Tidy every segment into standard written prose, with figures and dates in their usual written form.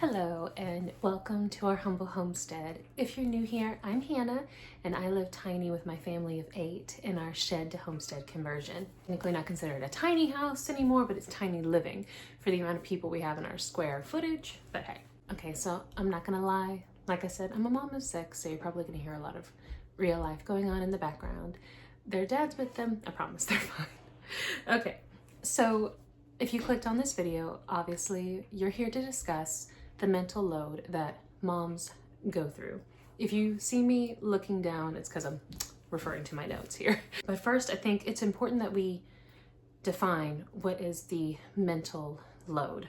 Hello and welcome to our humble homestead. If you're new here, I'm Hannah and I live tiny with my family of 8 in our shed to homestead conversion. Technically not considered a tiny house anymore, but it's tiny living for the amount of people we have in our square footage, but hey. Okay, so I'm not gonna lie. Like I said, I'm a mom of 6, so you're probably gonna hear a lot of real life going on in the background. Their dad's with them, I promise they're fine. Okay, so if you clicked on this video, obviously you're here to discuss the mental load that moms go through. If you see me looking down, it's because I'm referring to my notes here. But first, I think it's important that we define what is the mental load.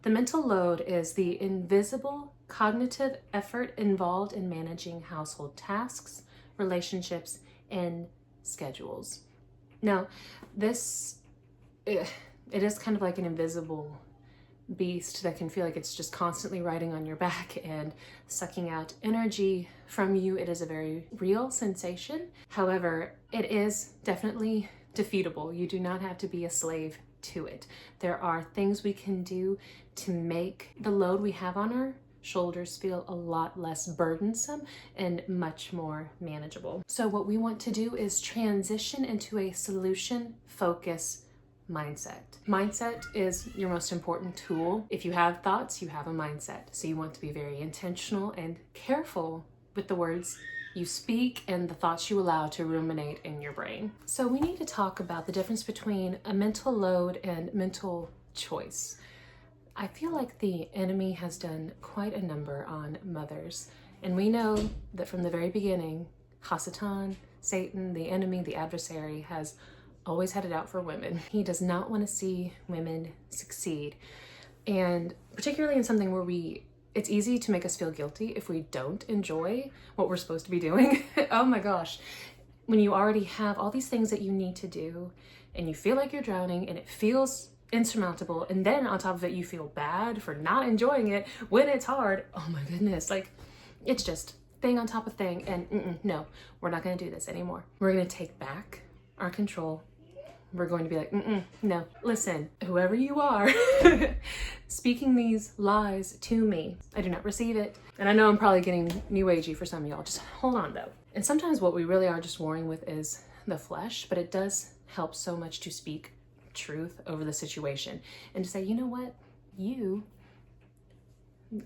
The mental load is the invisible cognitive effort involved in managing household tasks, relationships, and schedules. Now, it is kind of like an invisible beast that can feel like it's just constantly riding on your back and sucking out energy from you. It is a very real sensation. However, it is definitely defeatable. You do not have to be a slave to it. There are things we can do to make the load we have on our shoulders feel a lot less burdensome and much more manageable. So what we want to do is transition into a solution focus mindset. Mindset is your most important tool. If you have thoughts, you have a mindset. So you want to be very intentional and careful with the words you speak and the thoughts you allow to ruminate in your brain. So we need to talk about the difference between a mental load and mental choice. I feel like the enemy has done quite a number on mothers. And we know that from the very beginning, Hasatan, Satan, the enemy, the adversary, has always had it out for women. He does not want to see women succeed. And particularly in something where it's easy to make us feel guilty if we don't enjoy what we're supposed to be doing. Oh my gosh. When you already have all these things that you need to do and you feel like you're drowning and it feels insurmountable, and then on top of it you feel bad for not enjoying it when it's hard. Oh my goodness, like it's just thing on top of thing. And no, we're not going to do this anymore. We're going to take back our control. We're going to be like, no, listen, whoever you are speaking these lies to me, I do not receive it. And I know I'm probably getting new agey for some of y'all. Just hold on though. And sometimes what we really are just warring with is the flesh, but it does help so much to speak truth over the situation and to say, you know what, you,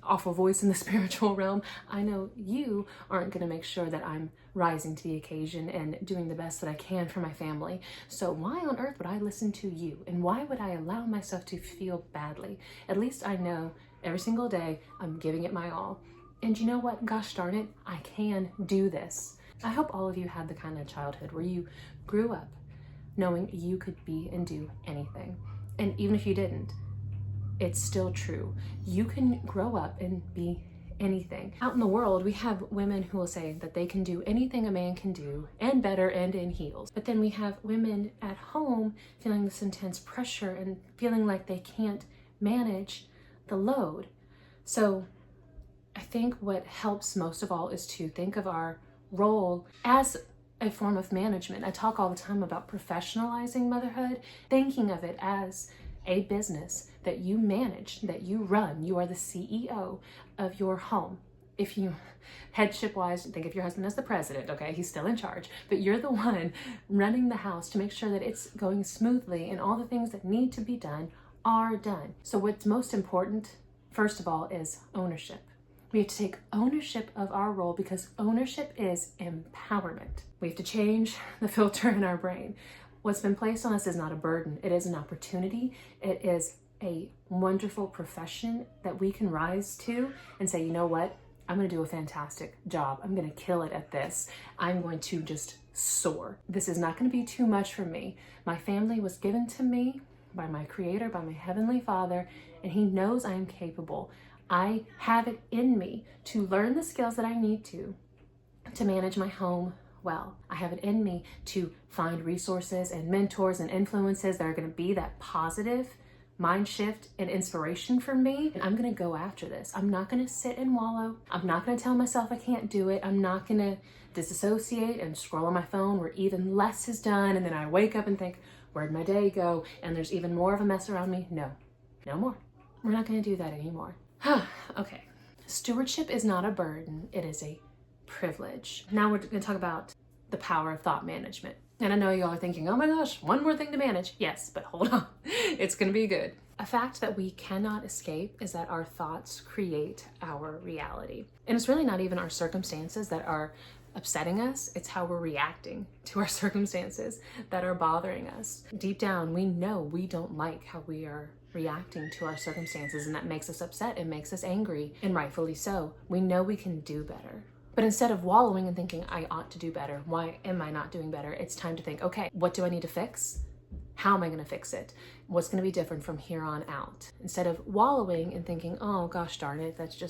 awful voice in the spiritual realm, I know you aren't going to make sure that I'm rising to the occasion and doing the best that I can for my family. So why on earth would I listen to you? And why would I allow myself to feel badly? At least I know every single day I'm giving it my all. And you know what? Gosh darn it, I can do this. I hope all of you had the kind of childhood where you grew up knowing you could be and do anything. And even if you didn't, it's still true. You can grow up and be anything. Out in the world, we have women who will say that they can do anything a man can do and better and in heels. But then we have women at home feeling this intense pressure and feeling like they can't manage the load. So I think what helps most of all is to think of our role as a form of management. I talk all the time about professionalizing motherhood, thinking of it as a business that you manage, that you run. You are the CEO of your home. If you, headship wise, think of your husband as the president, okay? He's still in charge, but you're the one running the house to make sure that it's going smoothly and all the things that need to be done are done. So what's most important, first of all, is ownership. We have to take ownership of our role because ownership is empowerment. We have to change the filter in our brain. What's been placed on us is not a burden. It is an opportunity. It is a wonderful profession that we can rise to and say, you know what? I'm going to do a fantastic job. I'm going to kill it at this. I'm going to just soar. This is not going to be too much for me. My family was given to me by my Creator, by my Heavenly Father, and He knows I am capable. I have it in me to learn the skills that I need to manage my home well. I have it in me to find resources and mentors and influences that are going to be that positive mind shift and inspiration for me. And I'm going to go after this. I'm not going to sit and wallow. I'm not going to tell myself I can't do it. I'm not going to disassociate and scroll on my phone where even less is done. And then I wake up and think, where'd my day go? And there's even more of a mess around me. No more. We're not going to do that anymore. Okay. Stewardship is not a burden, it is a privilege. Now we're going to talk about the power of thought management. And I know y'all are thinking, oh my gosh, one more thing to manage. Yes, but hold on. It's going to be good. A fact that we cannot escape is that our thoughts create our reality. And it's really not even our circumstances that are upsetting us, it's how we're reacting to our circumstances that are bothering us. Deep down, we know we don't like how we are reacting to our circumstances, and that makes us upset, it makes us angry, and rightfully so. We know we can do better. But instead of wallowing and thinking, I ought to do better, why am I not doing better? It's time to think, okay, what do I need to fix? How am I going to fix it? What's going to be different from here on out? Instead of wallowing and thinking, oh gosh darn it, that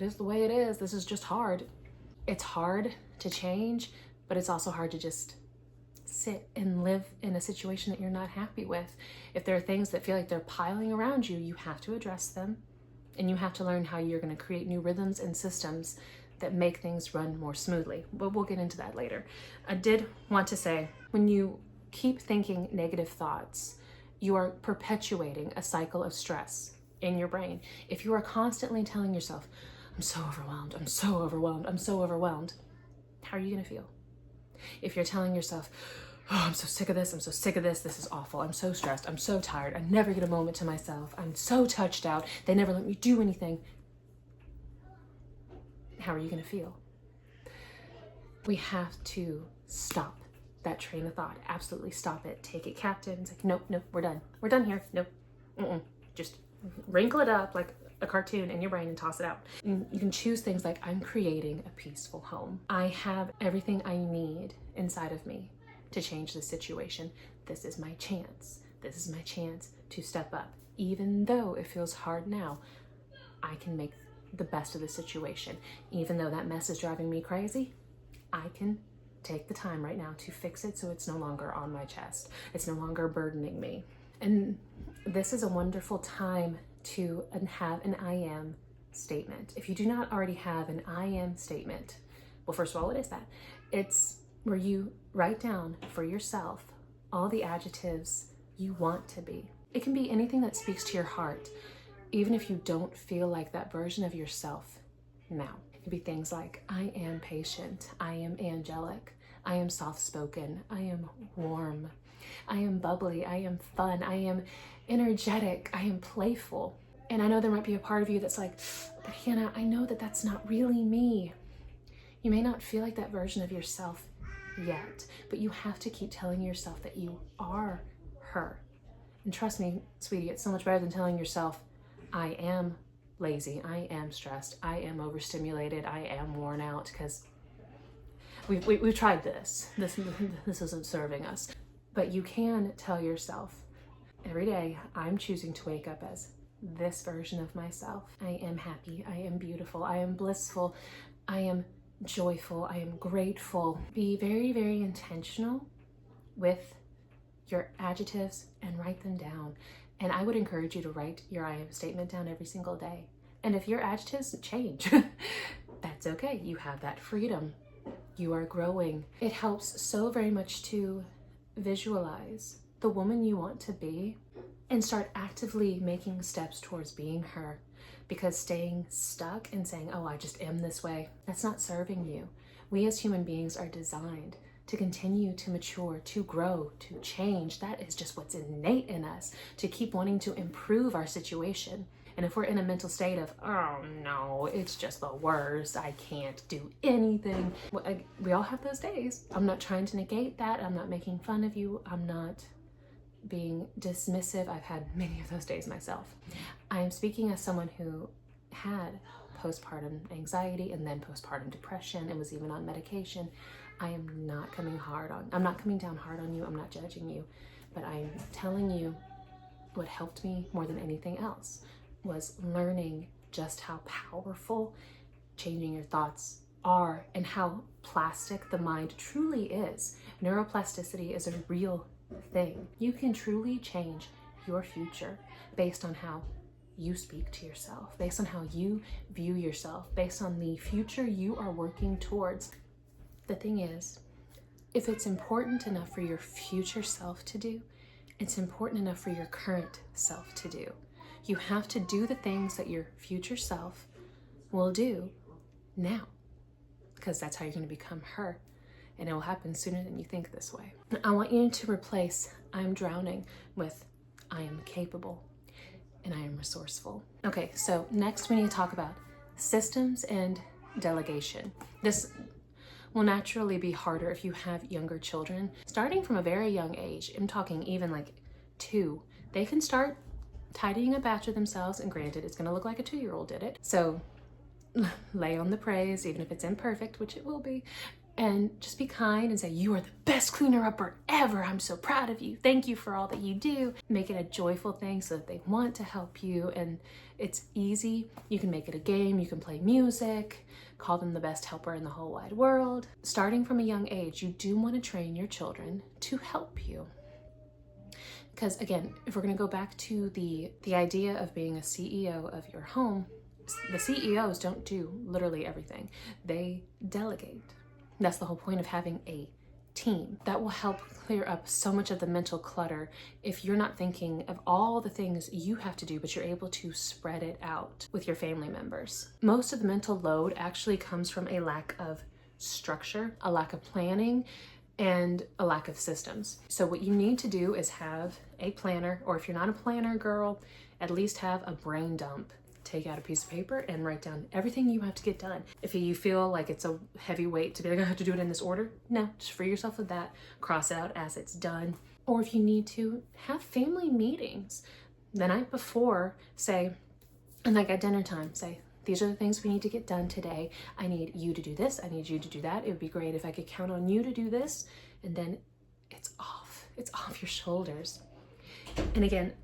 is the way it is. This is just hard. It's hard to change, but it's also hard to just sit and live in a situation that you're not happy with. If there are things that feel like they're piling around you, you have to address them, and you have to learn how you're going to create new rhythms and systems that make things run more smoothly. But we'll get into that later. I did want to say, when you keep thinking negative thoughts, you are perpetuating a cycle of stress in your brain. If you are constantly telling yourself, I'm so overwhelmed, I'm so overwhelmed, I'm so overwhelmed, how are you going to feel? If you're telling yourself, oh, I'm so sick of this, I'm so sick of this, this is awful, I'm so stressed, I'm so tired, I never get a moment to myself, I'm so touched out, they never let me do anything, how are you going to feel? We have to stop that train of thought. Absolutely stop it. Take it captive. It's like, nope, we're done. We're done here. Nope. Just wrinkle it up like a cartoon in your brain and toss it out. And you can choose things like, I'm creating a peaceful home. I have everything I need inside of me to change the situation. This is my chance. This is my chance to step up. Even though it feels hard now, I can make the best of the situation. Even though that mess is driving me crazy, I can take the time right now to fix it so it's no longer on my chest. It's no longer burdening me. And this is a wonderful time to have an I am statement. If you do not already have an I am statement, well, first of all, what is that? It's where you write down for yourself all the adjectives you want to be. It can be anything that speaks to your heart, even if you don't feel like that version of yourself now. It could be things like, I am patient, I am angelic, I am soft-spoken, I am warm, I am bubbly, I am fun, I am energetic, I am playful. And I know there might be a part of you that's like, but Hannah, I know that that's not really me. You may not feel like that version of yourself yet, but you have to keep telling yourself that you are her. And trust me, sweetie, it's so much better than telling yourself, I am lazy, I am stressed, I am overstimulated, I am worn out, because we've tried this. This isn't serving us. But you can tell yourself, every day, I'm choosing to wake up as this version of myself. I am happy, I am beautiful, I am blissful, I am joyful, I am grateful. Be very, very intentional with your adjectives and write them down. And I would encourage you to write your I am statement down every single day. And if your adjectives change, that's okay. You have that freedom. You are growing. It helps so very much to visualize the woman you want to be and start actively making steps towards being her. Because staying stuck and saying, oh, I just am this way, that's not serving you. We as human beings are designed to continue to mature, to grow, to change. That is just what's innate in us, to keep wanting to improve our situation. And if we're in a mental state of, oh no, it's just the worst, I can't do anything. We all have those days. I'm not trying to negate that. I'm not making fun of you. I'm not being dismissive. I've had many of those days myself. I am speaking as someone who had postpartum anxiety and then postpartum depression and was even on medication. I am not coming down hard on you. I'm not judging you, but I'm telling you what helped me more than anything else was learning just how powerful changing your thoughts are and how plastic the mind truly is. Neuroplasticity is a real thing. You can truly change your future based on how you speak to yourself, based on how you view yourself, based on the future you are working towards. The thing is, if it's important enough for your future self to do, it's important enough for your current self to do. You have to do the things that your future self will do now, because that's how you're going to become her. And it will happen sooner than you think this way. I want you to replace "I'm drowning" with "I am capable" and "I am resourceful." Okay, so next we need to talk about systems and delegation. This will naturally be harder if you have younger children. Starting from a very young age, I'm talking even like 2, they can start tidying up after themselves, and granted, it's gonna look like a 2-year-old did it. So lay on the praise, even if it's imperfect, which it will be, and just be kind and say, "You are the best cleaner-upper ever. I'm so proud of you. Thank you for all that you do." Make it a joyful thing so that they want to help you, and it's easy. You can make it a game. You can play music, call them the best helper in the whole wide world. Starting from a young age, you do want to train your children to help you. Because again, if we're going to go back to the idea of being a CEO of your home, the CEOs don't do literally everything. They delegate. That's the whole point of having a team. That will help clear up so much of the mental clutter if you're not thinking of all the things you have to do, but you're able to spread it out with your family members. Most of the mental load actually comes from a lack of structure, a lack of planning, and a lack of systems. So what you need to do is have a planner, or if you're not a planner girl, at least have a brain dump. Take out a piece of paper and write down everything you have to get done. If you feel like it's a heavy weight to be like, "I have to do it in this order," no, just free yourself of that. Cross it out as it's done. Or if you need to, have family meetings the night before, say, and like at dinner time, say, "These are the things we need to get done today. I need you to do this. I need you to do that. It would be great if I could count on you to do this." And then it's off. It's off your shoulders. And again,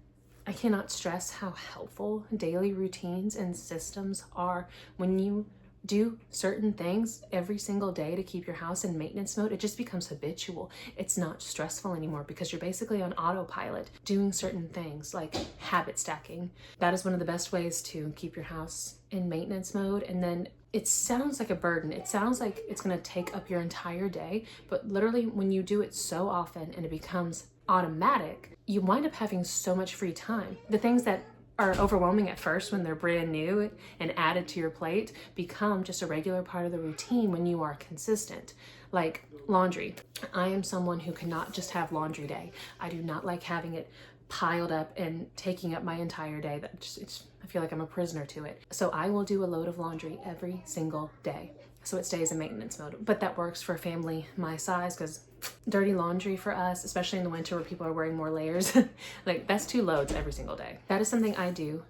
I cannot stress how helpful daily routines and systems are. When you do certain things every single day to keep your house in maintenance mode, it just becomes habitual. It's not stressful anymore because you're basically on autopilot doing certain things like habit stacking. That is one of the best ways to keep your house in maintenance mode. And then it sounds like a burden. It sounds like it's going to take up your entire day, but literally when you do it so often and it becomes automatic, you wind up having so much free time. The things that are overwhelming at first when they're brand new and added to your plate become just a regular part of the routine when you are consistent. Like laundry. I am someone who cannot just have laundry day. I do not like having it piled up and taking up my entire day. I feel like I'm a prisoner to it. So I will do a load of laundry every single day, so it stays in maintenance mode. But that works for a family my size, because dirty laundry for us, especially in the winter where people are wearing more layers, like that's 2 loads every single day. That is something I do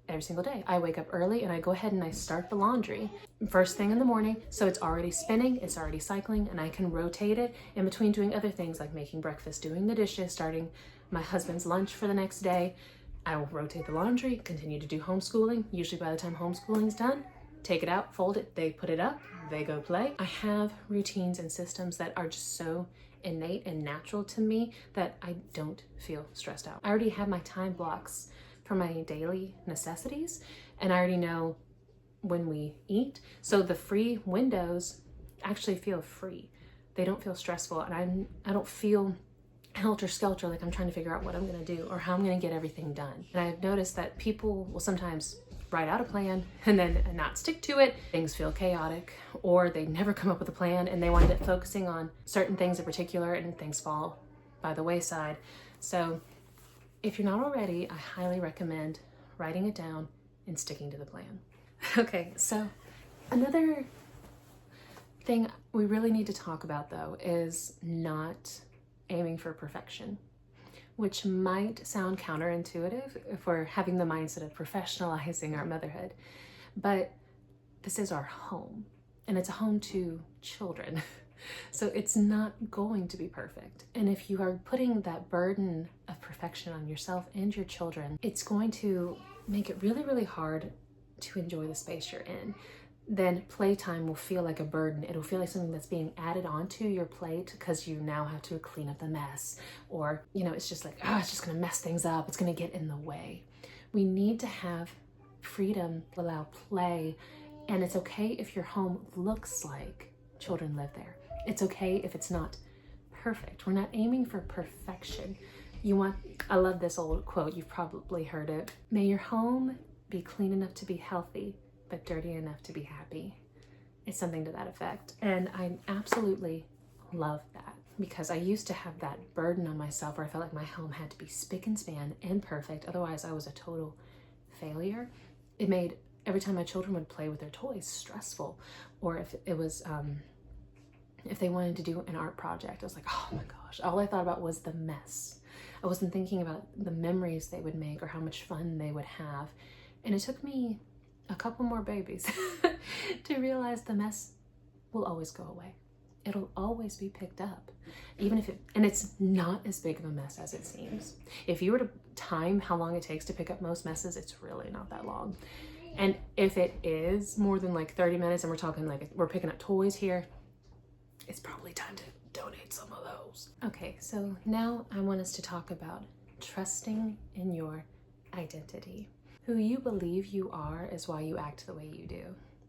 every single day. I wake up early and I go ahead and I start the laundry first thing in the morning, so it's already spinning, it's already cycling, and I can rotate it in between doing other things like making breakfast, doing the dishes, starting my husband's lunch for the next day. I will rotate the laundry, continue to do homeschooling. Usually by the time homeschooling's done, take it out, fold it, they put it up, they go play. I have routines and systems that are just so innate and natural to me that I don't feel stressed out. I already have my time blocks for my daily necessities, and I already know when we eat. So the free windows actually feel free. They don't feel stressful, and I don't feel helter-skelter like I'm trying to figure out what I'm gonna do or how I'm gonna get everything done. And I've noticed that people will sometimes write out a plan and then not stick to it. Things feel chaotic, or they never come up with a plan and they wind up focusing on certain things in particular and things fall by the wayside. So if you're not already, I highly recommend writing it down and sticking to the plan. Okay, so another thing we really need to talk about though is not aiming for perfection, which might sound counterintuitive if we're having the mindset of professionalizing our motherhood. But this is our home, and it's a home to children. So it's not going to be perfect. And if you are putting that burden of perfection on yourself and your children, it's going to make it really, really hard to enjoy the space you're in. Then playtime will feel like a burden. It'll feel like something that's being added onto your plate because you now have to clean up the mess. Or, it's just like, it's just gonna mess things up. It's gonna get in the way. We need to have freedom, allow play. And it's okay if your home looks like children live there. It's okay if it's not perfect. We're not aiming for perfection. I love this old quote, you've probably heard it. May your home be clean enough to be healthy, but dirty enough to be happy. It's something to that effect. And I absolutely love that, because I used to have that burden on myself where I felt like my home had to be spick and span and perfect. Otherwise I was a total failure. It made every time my children would play with their toys stressful. Or if it was, if they wanted to do an art project, I was like, oh my gosh, all I thought about was the mess. I wasn't thinking about the memories they would make or how much fun they would have. And it took me a couple more babies to realize the mess will always go away. It'll always be picked up, even if and it's not as big of a mess as it seems. If you were to time how long it takes to pick up most messes, it's really not that long. And if it is more than like 30 minutes and we're talking like we're picking up toys here, it's probably time to donate some of those. Okay, so now I want us to talk about trusting in your identity. Who you believe you are is why you act the way you do.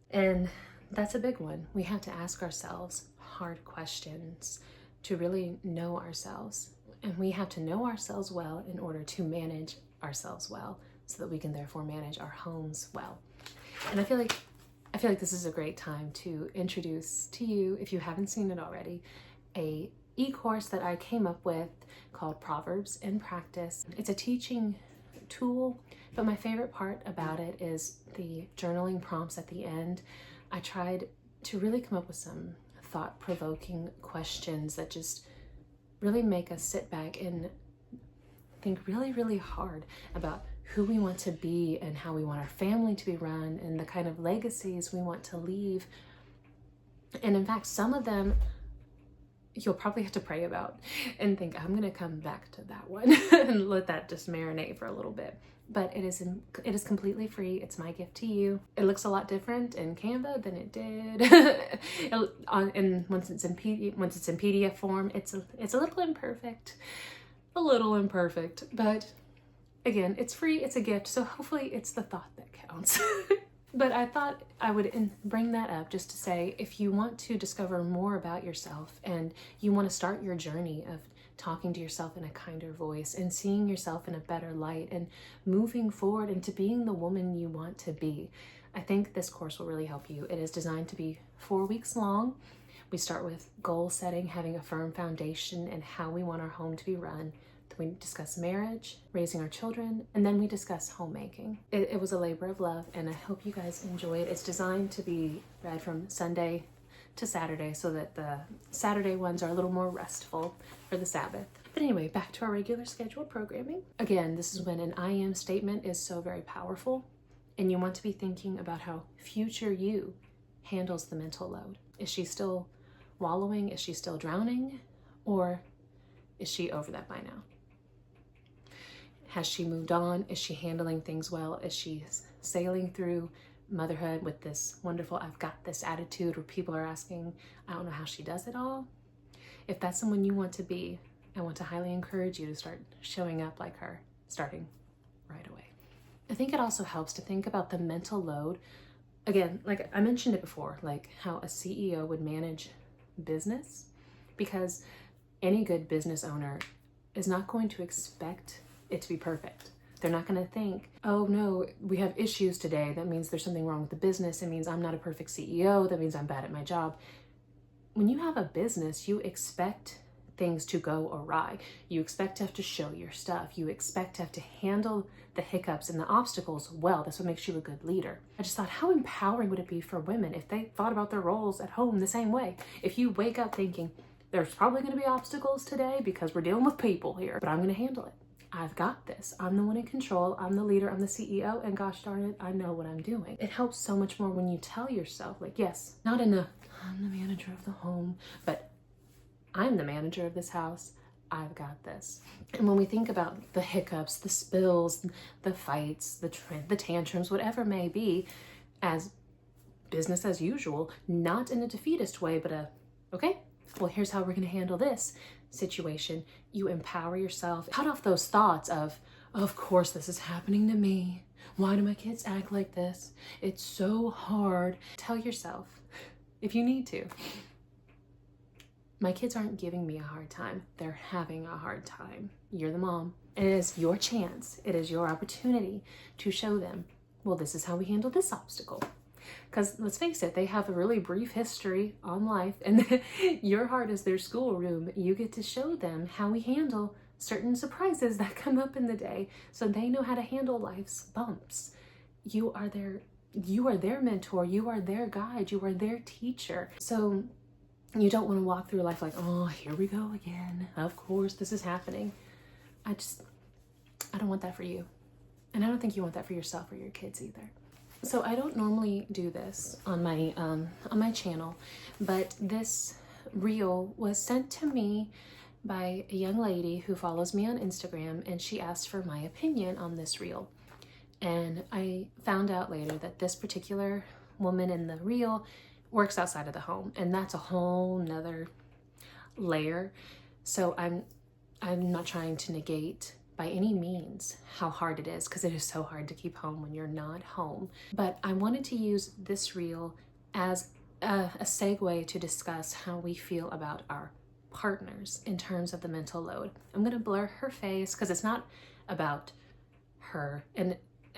And that's a big one. We have to ask ourselves hard questions to really know ourselves. And we have to know ourselves well in order to manage ourselves well, so that we can therefore manage our homes well. And I feel like this is a great time to introduce to you, if you haven't seen it already, a e-course that I came up with called Proverbs in Practice. It's a teaching tool, but my favorite part about it is the journaling prompts at the end. I tried to really come up with some thought-provoking questions that just really make us sit back and think really, really hard about who we want to be and how we want our family to be run and the kind of legacies we want to leave. And in fact, some of them you'll probably have to pray about and think, I'm going to come back to that one and let that just marinate for a little bit. But it is completely free. It's my gift to you. It looks a lot different in Canva than it did. And once it's in PDF form, it's a little imperfect. But again, it's free, it's a gift, so hopefully it's the thought that counts. But I thought I would bring that up just to say, if you want to discover more about yourself and you want to start your journey of talking to yourself in a kinder voice and seeing yourself in a better light and moving forward into being the woman you want to be, I think this course will really help you. It is designed to be 4 weeks long. We start with goal setting, having a firm foundation, and how we want our home to be run. Then we discuss marriage, raising our children, and then we discuss homemaking. It was a labor of love, and I hope you guys enjoy it. It's designed to be read from Sunday to Saturday so that the Saturday ones are a little more restful for the Sabbath. But anyway, back to our regular scheduled programming. Again, this is when an I am statement is so very powerful, and you want to be thinking about how future you handles the mental load. Is she still wallowing? Is she still drowning? Or is she over that by now? Has she moved on? Is she handling things well? Is she sailing through motherhood with this wonderful I've got this attitude where people are asking, I don't know how she does it all? If that's someone you want to be, I want to highly encourage you to start showing up like her, starting right away. I think it also helps to think about the mental load. Again, like I mentioned it before, like how a CEO would manage business, because any good business owner is not going to expect it to be perfect. They're not going to think, oh no, we have issues today. That means there's something wrong with the business. It means I'm not a perfect CEO. That means I'm bad at my job. When you have a business, you expect things to go awry. You expect to have to show your stuff. You expect to have to handle the hiccups and the obstacles well. That's what makes you a good leader. I just thought, how empowering would it be for women if they thought about their roles at home the same way? If you wake up thinking, there's probably going to be obstacles today because we're dealing with people here, but I'm going to handle it. I've got this. I'm the one in control. I'm the leader. I'm the CEO. And gosh darn it, I know what I'm doing. It helps so much more when you tell yourself, like, yes, not in the, I'm the manager of the home, but I'm the manager of this house. I've got this. And when we think about the hiccups, the spills, the fights, the tantrums, whatever it may be, as business as usual, not in a defeatist way, but okay, well, here's how we're going to handle this situation. You empower yourself. Cut off those thoughts of course this is happening to me. Why do my kids act like this? It's so hard. Tell yourself, if you need to, My kids aren't giving me a hard time. They're having a hard time. You're the mom. And it is your chance. It is your opportunity to show them, well, this is how we handle this obstacle. Because let's face it, they have a really brief history on life, and your heart is their schoolroom. You get to show them how we handle certain surprises that come up in the day, so they know how to handle life's bumps. You are their mentor. You are their guide. You are their teacher. So you don't want to walk through life like, oh, here we go again. Of course, this is happening. I don't want that for you. And I don't think you want that for yourself or your kids either. So I don't normally do this on my channel, but this reel was sent to me by a young lady who follows me on Instagram, and she asked for my opinion on this reel. And I found out later that this particular woman in the reel works outside of the home, and that's a whole nother layer. So I'm not trying to negate by any means how hard it is, because it is so hard to keep home when you're not home. But I wanted to use this reel as a segue to discuss how we feel about our partners in terms of the mental load. I'm going to blur her face because it's not about her, and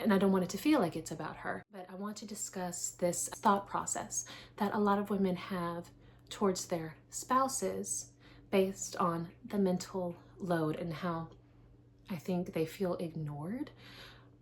I don't want it to feel like it's about her, but I want to discuss this thought process that a lot of women have towards their spouses based on the mental load, and how I think they feel ignored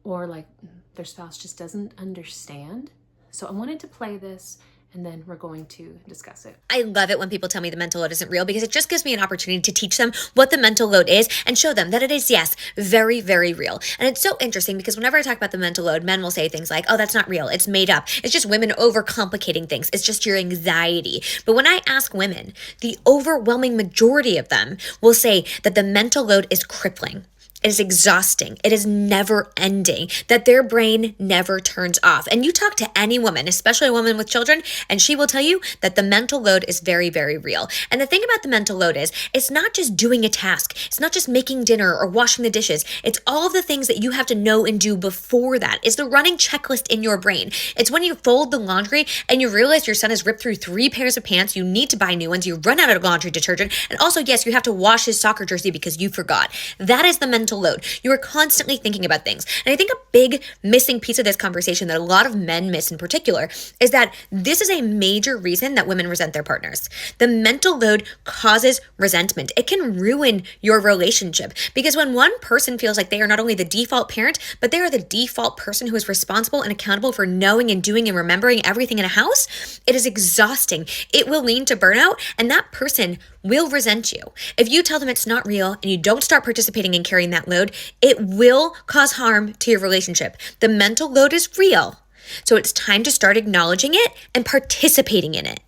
or like their spouse just doesn't understand. So I wanted to play this, and then we're going to discuss it. I love it when people tell me the mental load isn't real, because it just gives me an opportunity to teach them what the mental load is and show them that it is, yes, very, very real. And it's so interesting because whenever I talk about the mental load, men will say things like, oh, that's not real. It's made up. It's just women overcomplicating things. It's just your anxiety. But when I ask women, the overwhelming majority of them will say that the mental load is crippling. It is exhausting. It is never ending, that their brain never turns off. And you talk to any woman, especially a woman with children, and she will tell you that the mental load is very, very real. And the thing about the mental load is it's not just doing a task. It's not just making dinner or washing the dishes. It's all of the things that you have to know and do before that. It's the running checklist in your brain. It's when you fold the laundry and you realize your son has ripped through 3 pairs of pants. You need to buy new ones. You run out of laundry detergent. And also, yes, you have to wash his soccer jersey because you forgot. That is the mental load. You are constantly thinking about things. And I think a big missing piece of this conversation that a lot of men miss in particular is that this is a major reason that women resent their partners. The mental load causes resentment. It can ruin your relationship, because when one person feels like they are not only the default parent, but they are the default person who is responsible and accountable for knowing and doing and remembering everything in a house, it is exhausting. It will lead to burnout, and that person will resent you. If you tell them it's not real and you don't start participating in carrying that load, it will cause harm to your relationship. The mental load is real. So it's time to start acknowledging it and participating in it.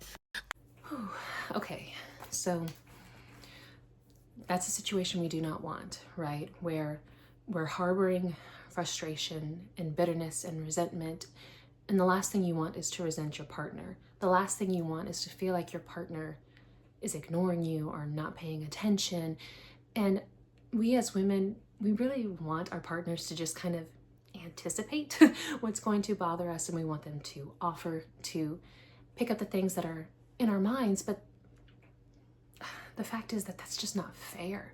Okay, so that's a situation we do not want, right? Where we're harboring frustration and bitterness and resentment. And the last thing you want is to resent your partner. The last thing you want is to feel like your partner is ignoring you or not paying attention. And we as women, we really want our partners to just kind of anticipate what's going to bother us, and we want them to offer to pick up the things that are in our minds. But the fact is that that's just not fair.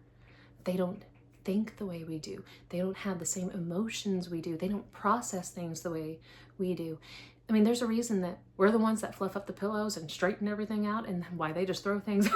They don't think the way we do. They don't have the same emotions we do. They don't process things the way we do. I mean, there's a reason that we're the ones that fluff up the pillows and straighten everything out, and why they just throw things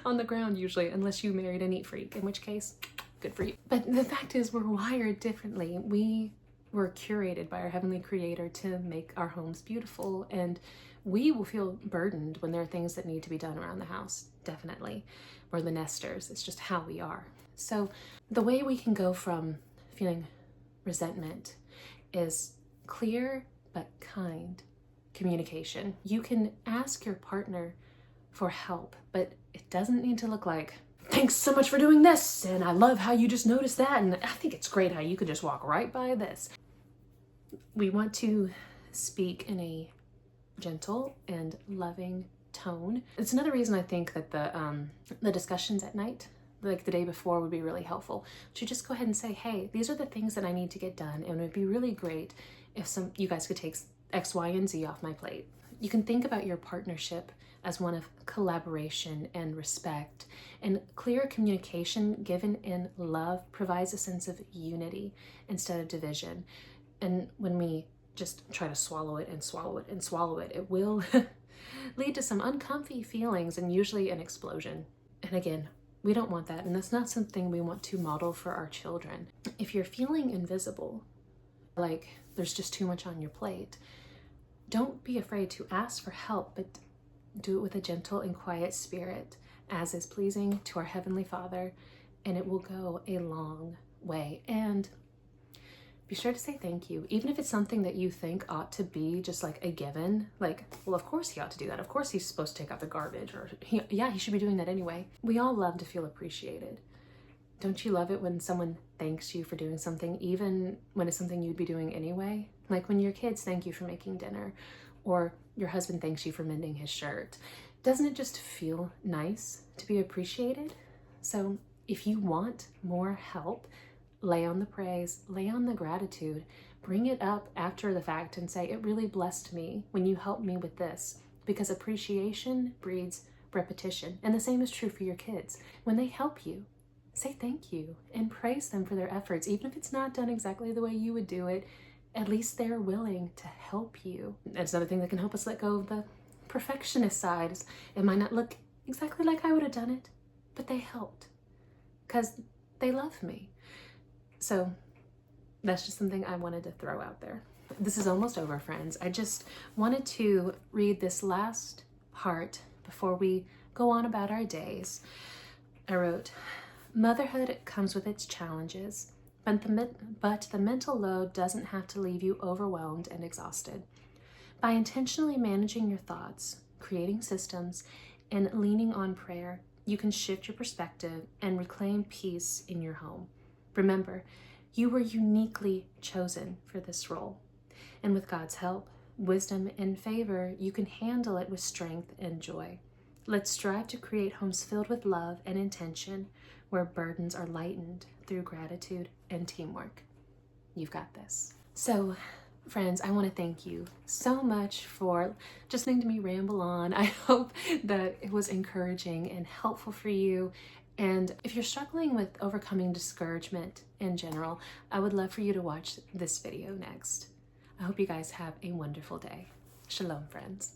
on the ground usually, unless you married a neat freak, in which case, good for you. But the fact is, we're wired differently. We were curated by our heavenly creator to make our homes beautiful, and we will feel burdened when there are things that need to be done around the house. Definitely. We're the nesters. It's just how we are. So the way we can go from feeling resentment is clear but kind communication. You can ask your partner for help, but it doesn't need to look like, thanks so much for doing this, and I love how you just noticed that, and I think it's great how you could just walk right by this. We want to speak in a gentle and loving tone. It's another reason I think that the discussions at night, like the day before, would be really helpful. To just go ahead and say, hey, these are the things that I need to get done, and it would be really great if you guys could take X, Y, and Z off my plate. You can think about your partnership as one of collaboration and respect. And clear communication given in love provides a sense of unity instead of division. And when we just try to swallow it and swallow it and swallow it, it will lead to some uncomfy feelings and usually an explosion. And again, we don't want that, and that's not something we want to model for our children. If you're feeling invisible, like there's just too much on your plate, don't be afraid to ask for help, but do it with a gentle and quiet spirit, as is pleasing to our Heavenly Father, and it will go a long way. And be sure to say thank you, even if it's something that you think ought to be just like a given. Like, well, of course he ought to do that. Of course he's supposed to take out the garbage, or he should be doing that anyway. We all love to feel appreciated. Don't you love it when someone thanks you for doing something, even when it's something you'd be doing anyway? Like when your kids thank you for making dinner, or your husband thanks you for mending his shirt. Doesn't it just feel nice to be appreciated? So if you want more help, lay on the praise, lay on the gratitude, bring it up after the fact and say, it really blessed me when you helped me with this, because appreciation breeds repetition. And the same is true for your kids. When they help you, say thank you and praise them for their efforts. Even if it's not done exactly the way you would do it, at least they're willing to help you. That's another thing that can help us let go of the perfectionist side. It might not look exactly like I would have done it, but they helped because they love me. So that's just something I wanted to throw out there. This is almost over, friends. I just wanted to read this last part before we go on about our days. I wrote, motherhood comes with its challenges, but the mental load doesn't have to leave you overwhelmed and exhausted. By intentionally managing your thoughts, creating systems, and leaning on prayer, you can shift your perspective and reclaim peace in your home. Remember, you were uniquely chosen for this role. And with God's help, wisdom, and favor, you can handle it with strength and joy. Let's strive to create homes filled with love and intention, where burdens are lightened through gratitude and teamwork. You've got this. So, friends, I want to thank you so much for just listening to me ramble on. I hope that it was encouraging and helpful for you. And if you're struggling with overcoming discouragement in general, I would love for you to watch this video next. I hope you guys have a wonderful day. Shalom, friends.